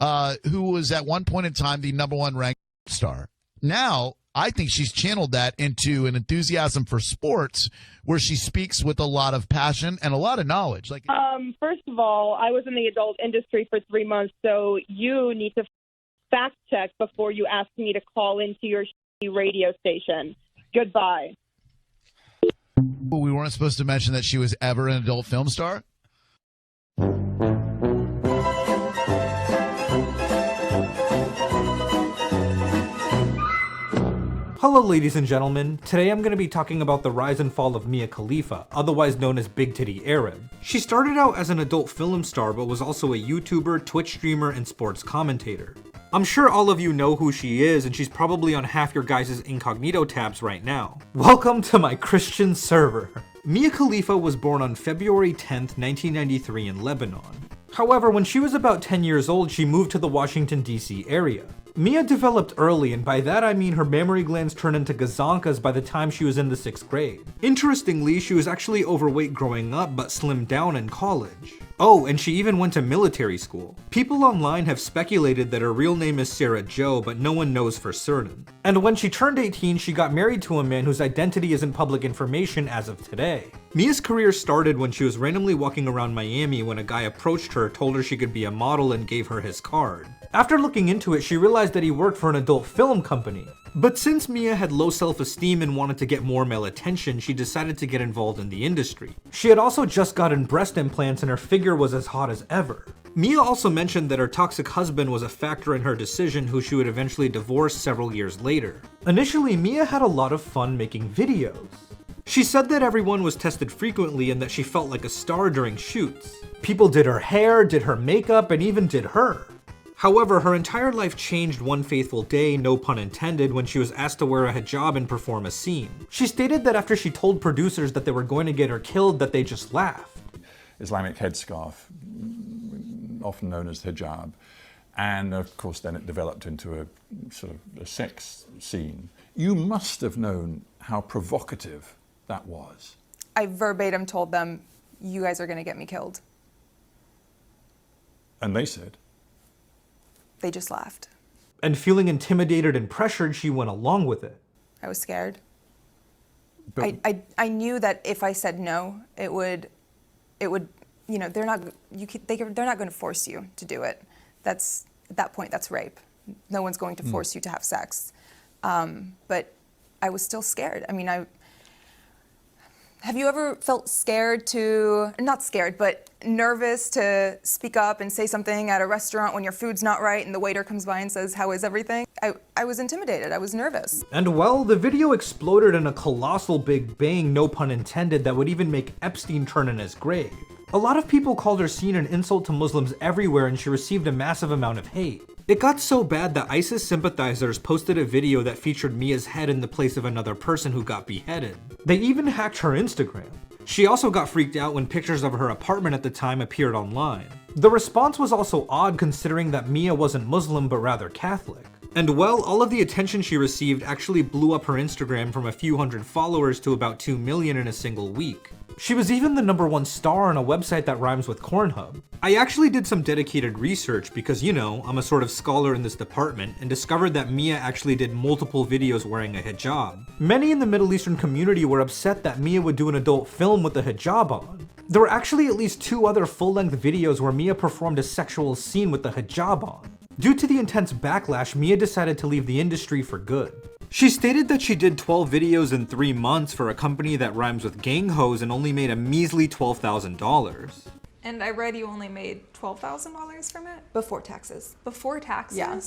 who was at one point in time the #1 ranked star. Now, I think she's channeled that into an enthusiasm for sports where she speaks with a lot of passion and a lot of knowledge. First of all, I was in the adult industry for 3 months, so you need to fact check before you ask me to call into your radio station. Goodbye. We weren't supposed to mention that she was ever an adult film star? Hello ladies and gentlemen, today I'm going to be talking about the rise and fall of Mia Khalifa, otherwise known as Big Titty Arab. She started out as an adult film star but was also a YouTuber, Twitch streamer, and sports commentator. I'm sure all of you know who she is, and she's probably on half your guys' incognito tabs right now. Welcome to my Christian server. Mia Khalifa was born on February 10th, 1993 in Lebanon. However, when she was about 10 years old, she moved to the Washington, D.C. area. Mia developed early, and by that I mean her mammary glands turned into gazonkas by the time she was in the 6th grade. Interestingly, she was actually overweight growing up, but slimmed down in college. Oh, and she even went to military school. People online have speculated that her real name is Sarah Jo, but no one knows for certain. And when she turned 18, she got married to a man whose identity isn't public information as of today. Mia's career started when she was randomly walking around Miami when a guy approached her, told her she could be a model, and gave her his card. After looking into it, she realized that he worked for an adult film company. But since Mia had low self-esteem and wanted to get more male attention, she decided to get involved in the industry. She had also just gotten breast implants and her figure was as hot as ever. Mia also mentioned that her toxic husband was a factor in her decision, who she would eventually divorce several years later. Initially, Mia had a lot of fun making videos. She said that everyone was tested frequently and that she felt like a star during shoots. People did her hair, did her makeup, and even did her. However, her entire life changed one fateful day, no pun intended, when she was asked to wear a hijab and perform a scene. She stated that after she told producers that they were going to get her killed, that they just laughed. Islamic headscarf, often known as hijab, and of course then it developed into a sort of a sex scene. You must have known how provocative that was. I verbatim told them, "You guys are going to get me killed." And they said? They just laughed. And feeling intimidated and pressured, she went along with it. I was scared. But I knew that if I said no, it would, you know, they're not going to force you to do it. At that point, that's rape. No one's going to force you to have sex. But I was still scared. I mean, have you ever felt scared not scared, but nervous to speak up and say something at a restaurant when your food's not right and the waiter comes by and says, "How is everything?" I was intimidated, I was nervous. And well, the video exploded in a colossal big bang, no pun intended, that would even make Epstein turn in his grave. A lot of people called her scene an insult to Muslims everywhere, and she received a massive amount of hate. It got so bad that ISIS sympathizers posted a video that featured Mia's head in the place of another person who got beheaded. They even hacked her Instagram. She also got freaked out when pictures of her apartment at the time appeared online. The response was also odd considering that Mia wasn't Muslim but rather Catholic. And well, all of the attention she received actually blew up her Instagram from a few hundred followers to about 2 million in a single week. She was even the #1 star on a website that rhymes with Cornhub. I actually did some dedicated research because, you know, I'm a sort of scholar in this department, and discovered that Mia actually did multiple videos wearing a hijab. Many in the Middle Eastern community were upset that Mia would do an adult film with a hijab on. There were actually at least 2 other full-length videos where Mia performed a sexual scene with the hijab on. Due to the intense backlash, Mia decided to leave the industry for good. She stated that she did 12 videos in 3 months for a company that rhymes with gang hoes and only made a measly $12,000. And I read you only made $12,000 from it? Before taxes. Before taxes? Yeah.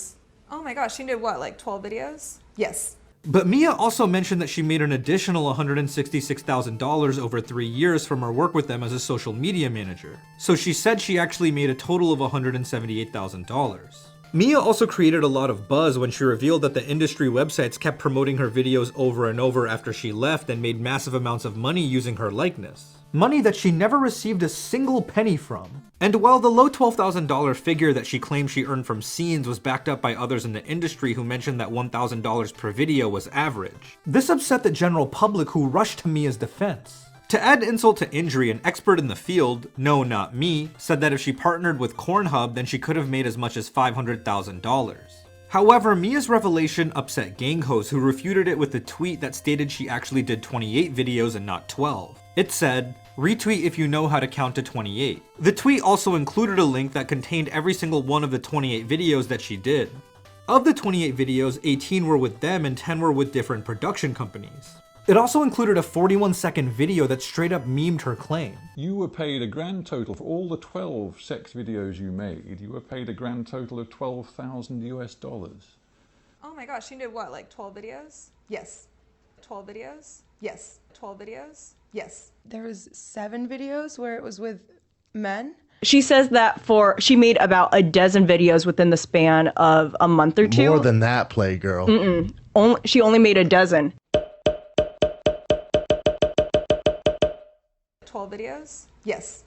Oh my gosh, she did what, like 12 videos? Yes. But Mia also mentioned that she made an additional $166,000 over 3 years from her work with them as a social media manager. So she said she actually made a total of $178,000. Mia also created a lot of buzz when she revealed that the industry websites kept promoting her videos over and over after she left and made massive amounts of money using her likeness. Money that she never received a single penny from. And while the low $12,000 figure that she claimed she earned from scenes was backed up by others in the industry who mentioned that $1,000 per video was average. This upset the general public, who rushed to Mia's defense. To add insult to injury, an expert in the field, no not me, said that if she partnered with Pornhub, then she could have made as much as $500,000. However, Mia's revelation upset gang hosts who refuted it with a tweet that stated she actually did 28 videos and not 12. It said, "Retweet if you know how to count to 28. The tweet also included a link that contained every single one of the 28 videos that she did. Of the 28 videos, 18 were with them and 10 were with different production companies. It also included a 41-second video that straight up memed her claim. You were paid a grand total for all the 12 sex videos you made. You were paid a grand total of $12,000 US. Oh my gosh, she did what, like 12 videos? Yes. 12 videos? Yes. 12 videos? Yes. There was 7 videos where it was with men. She says that she made about a dozen videos within the span of a month or two. More than that, Playgirl. She only made a dozen. 12 videos? Yes.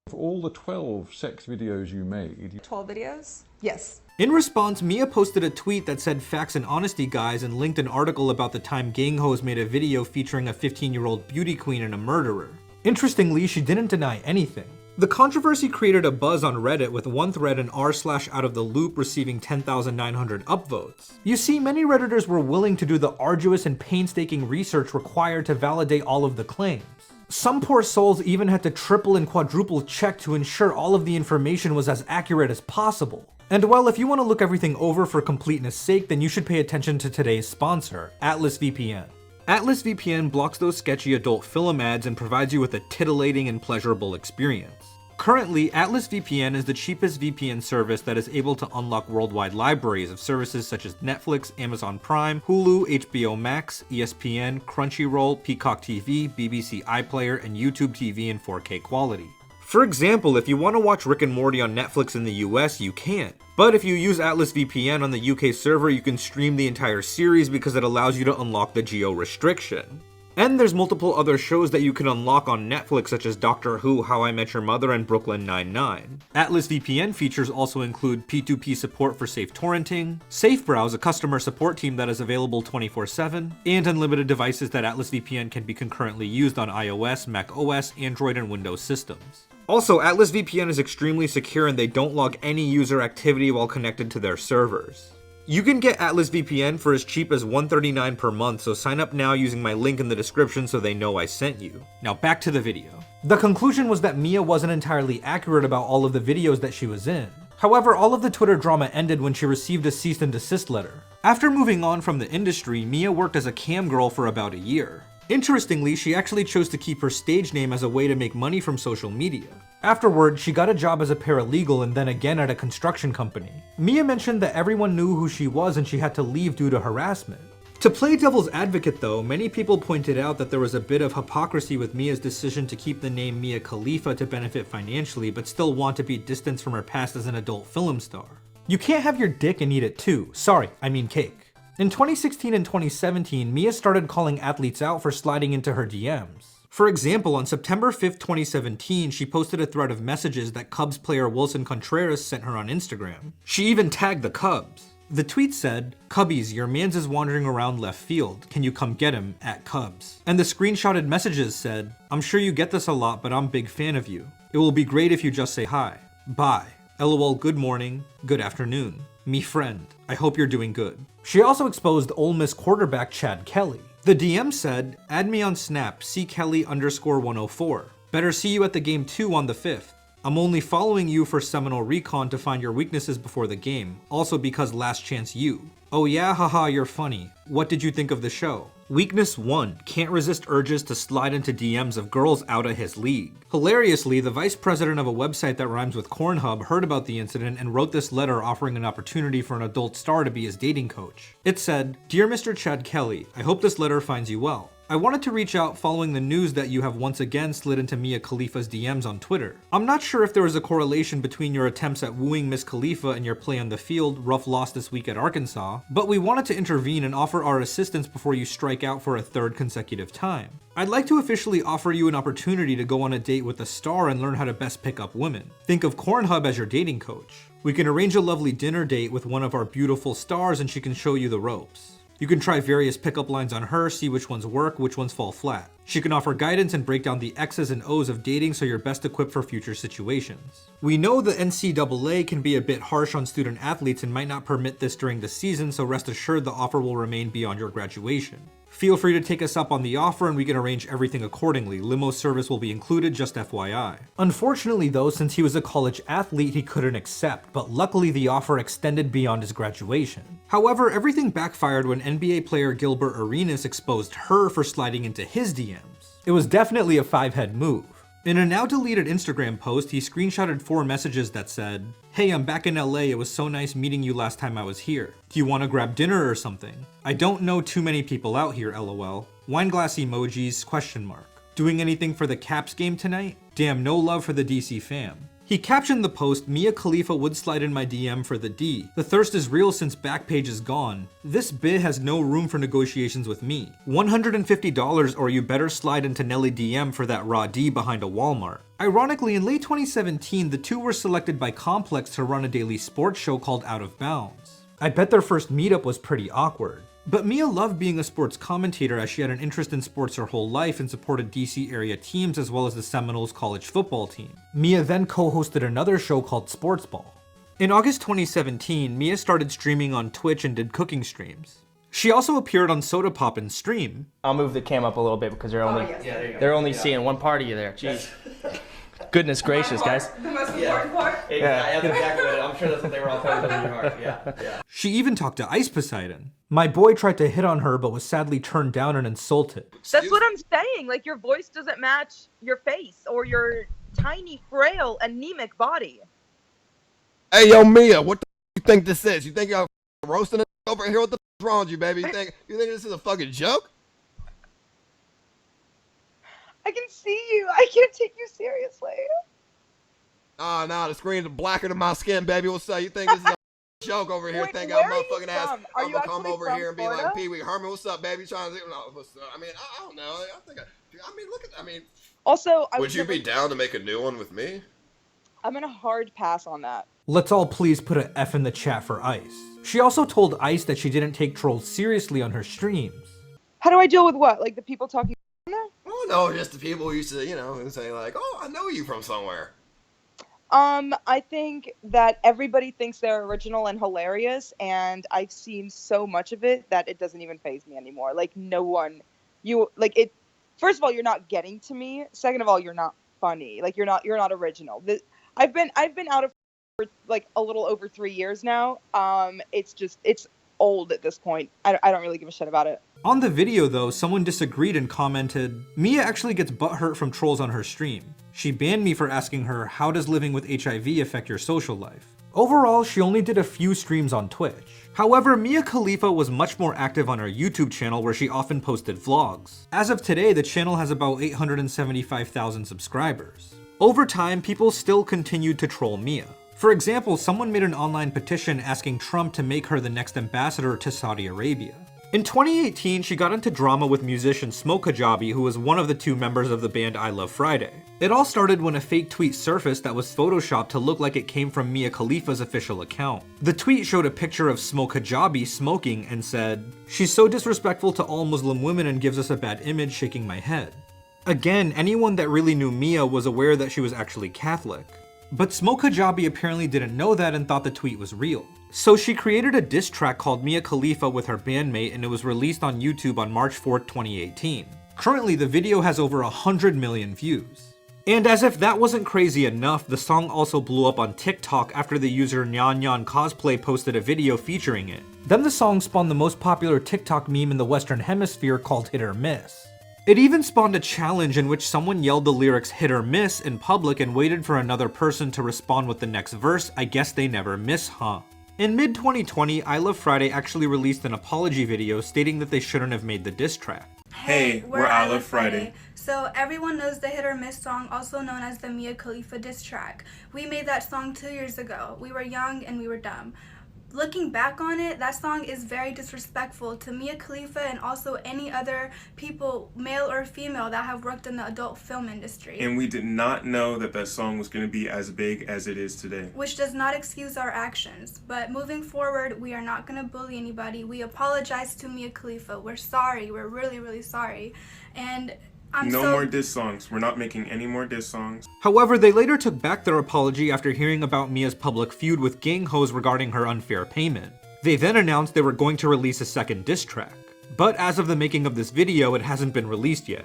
For all the 12 sex videos you made. 12 videos? Yes. In response, Mia posted a tweet that said "Facts and honesty, guys," and linked an article about the time gang hoes made a video featuring a 15-year-old beauty queen and a murderer. Interestingly, she didn't deny anything. The controversy created a buzz on Reddit, with one thread and r/outoftheloop receiving 10,900 upvotes. You see, many Redditors were willing to do the arduous and painstaking research required to validate all of the claims. Some poor souls even had to triple and quadruple check to ensure all of the information was as accurate as possible. And well, if you want to look everything over for completeness sake, then you should pay attention to today's sponsor, Atlas VPN. Atlas VPN blocks those sketchy adult film ads and provides you with a titillating and pleasurable experience. Currently, Atlas VPN is the cheapest VPN service that is able to unlock worldwide libraries of services such as Netflix, Amazon Prime, Hulu, HBO Max, ESPN, Crunchyroll, Peacock TV, BBC iPlayer, and YouTube TV in 4K quality. For example, if you want to watch Rick and Morty on Netflix in the US, you can. But if you use Atlas VPN on the UK server, you can stream the entire series because it allows you to unlock the geo restriction. And there's multiple other shows that you can unlock on Netflix, such as Doctor Who, How I Met Your Mother, and Brooklyn Nine-Nine. Atlas VPN features also include P2P support for safe torrenting, SafeBrowse, a customer support team that is available 24/7, and unlimited devices that Atlas VPN can be concurrently used on iOS, Mac OS, Android, and Windows systems. Also, Atlas VPN is extremely secure and they don't log any user activity while connected to their servers. You can get Atlas VPN for as cheap as $139 per month, so sign up now using my link in the description so they know I sent you. Now back to the video. The conclusion was that Mia wasn't entirely accurate about all of the videos that she was in. However, all of the Twitter drama ended when she received a cease and desist letter. After moving on from the industry, Mia worked as a cam girl for about a year. Interestingly, she actually chose to keep her stage name as a way to make money from social media. Afterward, she got a job as a paralegal and then again at a construction company. Mia mentioned that everyone knew who she was and she had to leave due to harassment. To play devil's advocate though, many people pointed out that there was a bit of hypocrisy with Mia's decision to keep the name Mia Khalifa to benefit financially, but still want to be distanced from her past as an adult film star. You can't have your dick and eat it too. Sorry, I mean cake. In 2016 and 2017, Mia started calling athletes out for sliding into her DMs. For example, on September 5th, 2017, she posted a thread of messages that Cubs player Wilson Contreras sent her on Instagram. She even tagged the Cubs. The tweet said, "Cubbies, your mans is wandering around left field. Can you come get him at Cubs?" And the screenshotted messages said, "I'm sure you get this a lot, but I'm a big fan of you. It will be great if you just say hi. Bye. LOL, good morning, good afternoon. Me friend. I hope you're doing good." She also exposed Ole Miss quarterback Chad Kelly. The DM said, "Add me on Snap, ckelly_104. Better see you at the game too on the 5th. I'm only following you for Seminole Recon to find your weaknesses before the game. Also because last chance you. Oh yeah, haha, you're funny. What did you think of the show? Weakness 1, can't resist urges to slide into DMs of girls out of his league." Hilariously, the vice president of a website that rhymes with Cornhub heard about the incident and wrote this letter offering an opportunity for an adult star to be his dating coach. It said, "Dear Mr. Chad Kelly, I hope this letter finds you well. I wanted to reach out following the news that you have once again slid into Mia Khalifa's DMs on Twitter. I'm not sure if there is a correlation between your attempts at wooing Miss Khalifa and your play on the field, rough loss this week at Arkansas, but we wanted to intervene and offer our assistance before you strike out for a third consecutive time. I'd like to officially offer you an opportunity to go on a date with a star and learn how to best pick up women. Think of Cornhub as your dating coach. We can arrange a lovely dinner date with one of our beautiful stars and she can show you the ropes. You can try various pickup lines on her, see which ones work, which ones fall flat. She can offer guidance and break down the X's and O's of dating so you're best equipped for future situations. We know the NCAA can be a bit harsh on student athletes and might not permit this during the season, so rest assured the offer will remain beyond your graduation. Feel free to take us up on the offer and we can arrange everything accordingly. Limo service will be included, just FYI. Unfortunately though, since he was a college athlete, he couldn't accept, but luckily the offer extended beyond his graduation. However, everything backfired when NBA player Gilbert Arenas exposed her for sliding into his DMs. It was definitely a five-head move. In a now deleted Instagram post, he screenshotted 4 messages that said, "Hey, I'm back in LA, it was so nice meeting you last time I was here. Do you want to grab dinner or something? I don't know too many people out here, lol. Wine glass emojis, question mark. Doing anything for the Caps game tonight? Damn, no love for the DC fam." He captioned the post, "Mia Khalifa would slide in my DM for the D. The thirst is real since Backpage is gone. This bit has no room for negotiations with me. $150 or you better slide into Nelly DM for that raw D behind a Walmart." Ironically, in late 2017, the two were selected by Complex to run a daily sports show called Out of Bounds. I bet their first meetup was pretty awkward. But Mia loved being a sports commentator as she had an interest in sports her whole life and supported DC area teams as well as the Seminoles college football team. Mia then co-hosted another show called Sports Ball. In August 2017, Mia started streaming on Twitch and did cooking streams. She also appeared on Soda Pop and Stream. I'll move the cam up a little bit because they're only seeing one part of you there. Jeez. Goodness gracious, guys. The most important part? Yeah, that's exactly what I'm sure that's what they were all telling you hard. Yeah. She even talked to Ice Poseidon. My boy tried to hit on her but was sadly turned down and insulted. That's what I'm saying. Like, your voice doesn't match your face or your tiny, frail, anemic body. Hey, yo, Mia, what the you think this is? You think I'm roasting it over here? What the is wrong with you, baby? You think this is a fucking joke? I can see you. I can't take you seriously. Oh, no, the screen's blacker than my skin, baby. What's up? You think this is a joke over here? Wait, think where I'm are you motherfucking ass? from? Are I'm you gonna come actually over from here and be Florida? like, Pee Wee Herman, what's up, baby? Trying to, no, what's up? I mean, I don't know. Also, Would you be down to make a new one with me? I'm gonna hard pass on that. Let's all please put an F in the chat for Ice. She also told Ice that she didn't take trolls seriously on her streams. How do I deal with what? Like the people talking there? Oh, no, just the people who used to, and say like, oh, I know you from somewhere. I think that everybody thinks they're original and hilarious, and I've seen so much of it that it doesn't even faze me anymore. Like, no one, first of all, you're not getting to me. Second of all, you're not funny. Like, you're not original. I've been out of for like a little over 3 years now. It's old at this point. I don't really give a shit about it. On the video though, someone disagreed and commented, "Mia actually gets butthurt from trolls on her stream. She banned me for asking her, how does living with HIV affect your social life?" Overall, she only did a few streams on Twitch. However, Mia Khalifa was much more active on her YouTube channel where she often posted vlogs. As of today, the channel has about 875,000 subscribers. Over time, people still continued to troll Mia. For example, someone made an online petition asking Trump to make her the next ambassador to Saudi Arabia. In 2018, she got into drama with musician Smoke Hijabi, who was one of the 2 members of the band I Love Friday. It all started when a fake tweet surfaced that was photoshopped to look like it came from Mia Khalifa's official account. The tweet showed a picture of Smoke Hijabi smoking and said, "She's so disrespectful to all Muslim women and gives us a bad image, shaking my head." Again, anyone that really knew Mia was aware that she was actually Catholic. But Smoke Hijabi apparently didn't know that and thought the tweet was real. So she created a diss track called Mia Khalifa with her bandmate and it was released on YouTube on March 4th, 2018. Currently, the video has over 100 million views. And as if that wasn't crazy enough, the song also blew up on TikTok after the user Nyan Nyan Cosplay posted a video featuring it. Then the song spawned the most popular TikTok meme in the Western Hemisphere called Hit or Miss. It even spawned a challenge in which someone yelled the lyrics hit or miss in public and waited for another person to respond with the next verse, I guess they never miss, huh? In mid-2020, I Love Friday actually released an apology video stating that they shouldn't have made the diss track. Hey, we're I Love Friday. So everyone knows the Hit or Miss song, also known as the Mia Khalifa diss track. We made that song 2 years ago. We were young and we were dumb. Looking back on it, that song is very disrespectful to Mia Khalifa and also any other people, male or female, that have worked in the adult film industry. And we did not know that that song was going to be as big as it is today. Which does not excuse our actions. But moving forward, we are not going to bully anybody. We apologize to Mia Khalifa. We're sorry. We're really, really sorry. And no more diss songs. We're not making any more diss songs. However, they later took back their apology after hearing about Mia's public feud with gang hoes regarding her unfair payment. They then announced they were going to release a second diss track. But as of the making of this video, it hasn't been released yet.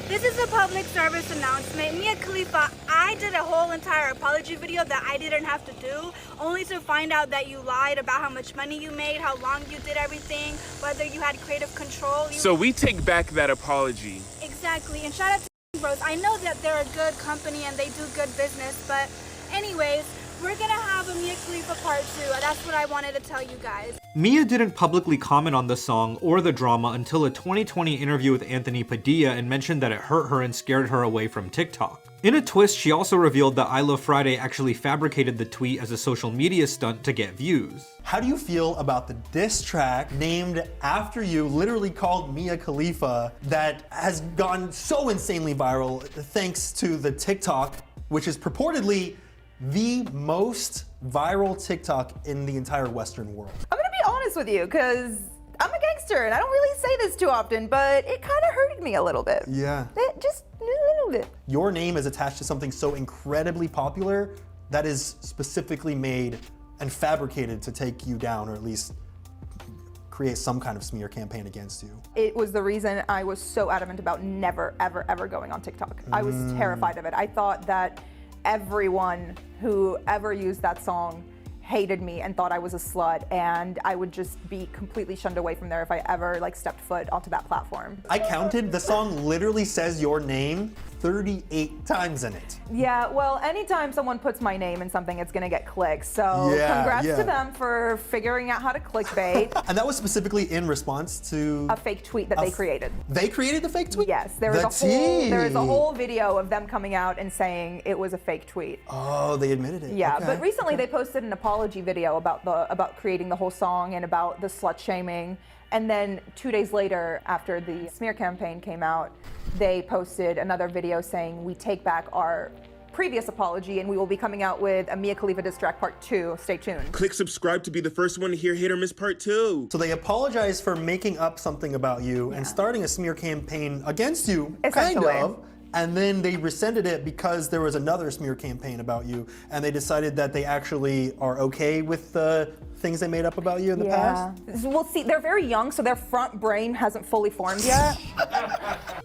This is a public service announcement. Mia Khalifa, I did a whole entire apology video that I didn't have to do, only to find out that you lied about how much money you made, how long you did everything, whether you had creative control. So we take back that apology. Exactly, and shout out to Bros. I know that they're a good company and they do good business, but anyways, we're gonna have a Mia Khalifa part 2. That's what I wanted to tell you guys. Mia didn't publicly comment on the song or the drama until a 2020 interview with Anthony Padilla and mentioned that it hurt her and scared her away from TikTok. In a twist, she also revealed that I Love Friday actually fabricated the tweet as a social media stunt to get views. How do you feel about the diss track named after you, literally called Mia Khalifa, that has gone so insanely viral thanks to the TikTok, which is purportedly the most viral TikTok in the entire Western world? I'm gonna be honest with you, because I'm a gangster and I don't really say this too often, but it kind of hurted me a little bit. Yeah. Just a little bit. Your name is attached to something so incredibly popular that is specifically made and fabricated to take you down, or at least create some kind of smear campaign against you. It was the reason I was so adamant about never, ever, ever going on TikTok. I was terrified of it. I thought that everyone who ever used that song hated me and thought I was a slut, and I would just be completely shunned away from there if I ever stepped foot onto that platform. I counted, the song literally says your name 38 times in it. Yeah, well, anytime someone puts my name in something, it's gonna get clicks. So congrats to them for figuring out how to clickbait. And that was specifically in response to a fake tweet that they created. They created the fake tweet? Yes, there is a whole video of them coming out and saying it was a fake tweet. Oh, they admitted it. Yeah, okay. But recently they posted an apology video about creating the whole song and about the slut shaming. And then 2 days later, after the smear campaign came out, they posted another video saying, we take back our previous apology and we will be coming out with a Mia Khalifa diss track part 2. Stay tuned. Click subscribe to be the first one to hear Hit or Miss part 2. So they apologized for making up something about you and starting a smear campaign against you, kind of. And then they rescinded it because there was another smear campaign about you, and they decided that they actually are okay with the things they made up about you in the past? Well, see, they're very young, so their front brain hasn't fully formed yet.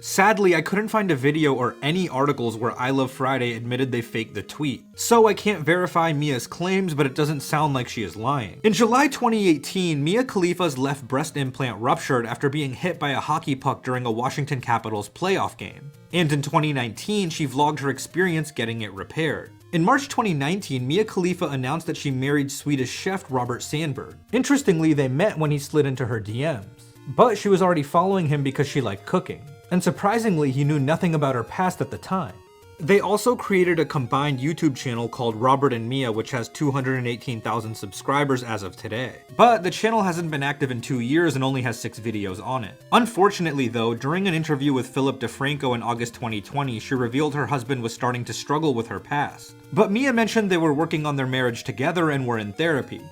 Sadly, I couldn't find a video or any articles where I Love Friday admitted they faked the tweet. So I can't verify Mia's claims, but it doesn't sound like she is lying. In July 2018, Mia Khalifa's left breast implant ruptured after being hit by a hockey puck during a Washington Capitals playoff game. And in 2019, she vlogged her experience getting it repaired. In March 2019, Mia Khalifa announced that she married Swedish chef Robert Sandberg. Interestingly, they met when he slid into her DMs. But she was already following him because she liked cooking. And surprisingly, he knew nothing about her past at the time. They also created a combined YouTube channel called Robert and Mia, which has 218,000 subscribers as of today. But the channel hasn't been active in 2 years and only has 6 videos on it. Unfortunately though, during an interview with Philip DeFranco in August 2020, she revealed her husband was starting to struggle with her past. But Mia mentioned they were working on their marriage together and were in therapy.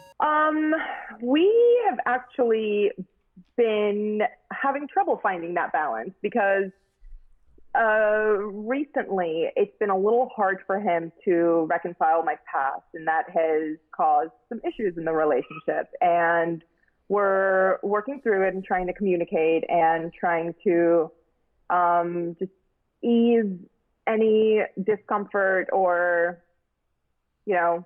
We have actually been having trouble finding that balance because recently it's been a little hard for him to reconcile my past, and that has caused some issues in the relationship. And we're working through it and trying to communicate and trying to just ease any discomfort or, you know,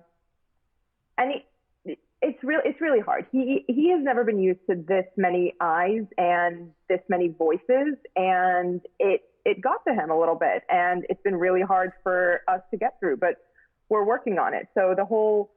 it's really hard. He has never been used to this many eyes and this many voices, and it got to him a little bit, and it's been really hard for us to get through, but we're working on it. So the whole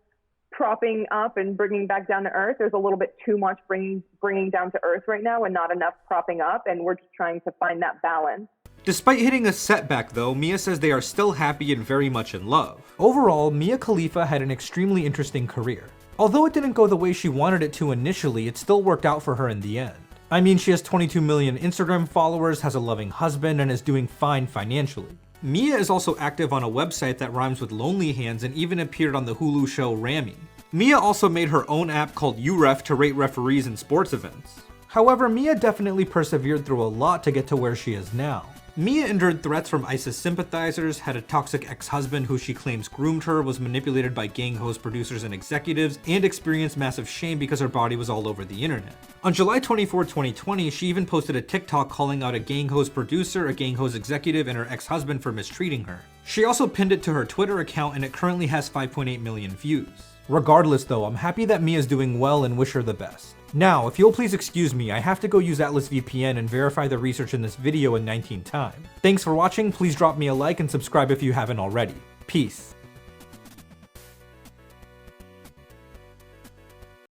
propping up and bringing back down to earth. There's a little bit too much bringing down to earth right now and not enough propping up, and we're just trying to find that balance. Despite hitting a setback though, Mia says they are still happy and very much in love. Overall, Mia Khalifa had an extremely interesting career. Although it didn't go the way she wanted it to initially, it still worked out for her in the end. I mean, she has 22 million Instagram followers, has a loving husband, and is doing fine financially. Mia is also active on a website that rhymes with Lonely Hands and even appeared on the Hulu show Rami. Mia also made her own app called URef to rate referees in sports events. However, Mia definitely persevered through a lot to get to where she is now. Mia endured threats from ISIS sympathizers, had a toxic ex-husband who she claims groomed her, was manipulated by gang host producers and executives, and experienced massive shame because her body was all over the internet. On July 24, 2020, she even posted a TikTok calling out a gang host producer, a gang host executive, and her ex-husband for mistreating her. She also pinned it to her Twitter account and it currently has 5.8 million views. Regardless though, I'm happy that Mia's doing well and wish her the best. Now, if you'll please excuse me, I have to go use Atlas VPN and verify the research in this video in 19 time. Thanks for watching, please drop me a like and subscribe if you haven't already. Peace.